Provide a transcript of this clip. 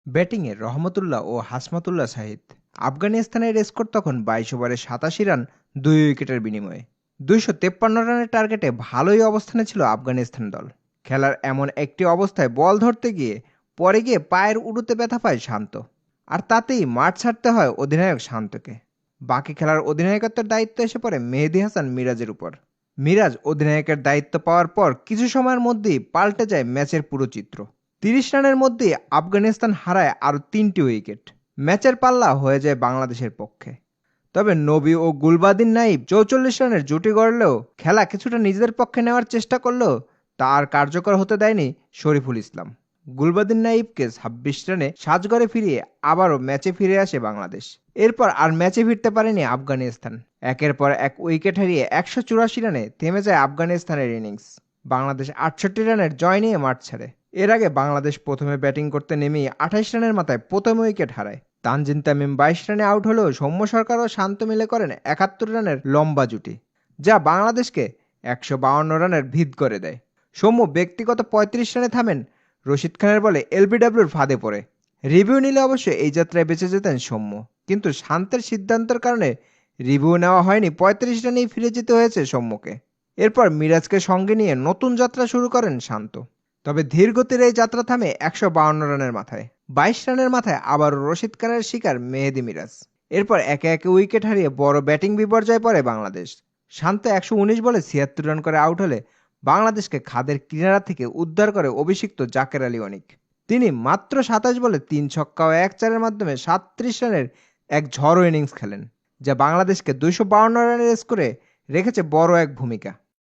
ব্যাটিংয়ে রহমতুল্লাহ ও হাসমাতুল্লাহ শাহিদ। আফগানিস্তানের স্কোর তখন 22 ওভারে 87 রান, 2 উইকেটের বিনিময়ে। 253 রানের টার্গেটে ভালোই অবস্থানে ছিল আফগানিস্তান দল। খেলার এমন একটি অবস্থায় বল ধরতে গিয়ে পরে গিয়ে পায়ের উড়ুতে ব্যথা পায় শান্ত। আর তাতেই মাঠ ছাড়তে হয় অধিনায়ক শান্তকে। বাকি খেলার অধিনায়কত্বের দায়িত্ব এসে পড়ে মেহেদী হাসান মিরাজের উপর। মিরাজ অধিনায়কের দায়িত্ব পাওয়ার পর কিছু সময়ের মধ্যেই পাল্টে যায় ম্যাচের পুরো চিত্র। ৩০ রানের মধ্যে আফগানিস্তান হারায় আরও ৩টি উইকেট। ম্যাচের পাল্লা হয়ে যায় বাংলাদেশের পক্ষে। তবে নবী ও গুলবাদিন নাইব ৪৪ রানের জুটি গড়লেও খেলা কিছুটা নিজেদের পক্ষে নেওয়ার চেষ্টা করলেও তা আর কার্যকর হতে দেয়নি শরীফুল ইসলাম। গুলবাদিন নাইবকে ২৬ রানে সাজঘরে ফিরিয়ে আবারও ম্যাচে ফিরে আসে বাংলাদেশ। এরপর আর ম্যাচে ফিরতে পারেনি আফগানিস্তান। একের পর এক উইকেট হারিয়ে ১৮৪ রানে থেমে যায় আফগানিস্তানের ইনিংস। বাংলাদেশ ৬৮ রানের জয় নিয়ে মাঠ ছাড়ে। এর আগে বাংলাদেশ প্রথমে ব্যাটিং করতে নেমেই ২৮ রানের মাথায় প্রথম উইকেট হারায়। তানজিন তামিম ২২ রানে আউট হলেও সৌম্য সরকার ও শান্ত মিলে করেন ৭১ রানের লম্বা জুটি, যা বাংলাদেশকে ১৫২ রানের ভিত করে দেয়। সৌম্য ব্যক্তিগত ৩৫ রানে থামেন রশিদ খানের বলে এলবিডব্লিউর ফাঁদে পড়ে। রিভিউ নিলে অবশ্য এই যাত্রায় বেঁচে যেতেন সৌম্য, কিন্তু শান্তের সিদ্ধান্তের কারণে রিভিউ নেওয়া হয়নি। ৩৫ রানেই ফিরে যেতে হয়েছে সৌম্যকে। এরপর মিরাজকে সঙ্গে নিয়ে নতুন যাত্রা শুরু করেন শান্ত। তবে ধীরগতির এই যাত্রা থামে ১৫২ রানের মাথায়। ২২ রানের মাথায় আবারও রশিদ খানের শিকার মেহেদী মিরাজ। এরপর একে একে উইকেট হারিয়ে বড় ব্যাটিং বিপর্যয়ে পড়ে বাংলাদেশ। শান্ত ১১৯ বলে ৭৬ রান করে আউট হলে বাংলাদেশকে খাদের কিনারা থেকে উদ্ধার করে অভিষিক্ত জাকের আলী অনিক। তিনি মাত্র ২৭ বলে ৩ ছক্কা ও ১ চারের মাধ্যমে ৩৭ রানের এক ঝড়ো ইনিংস খেলেন, যা বাংলাদেশকে ২৫২ রানের স্কোরে রেখেছে বড় এক ভূমিকা।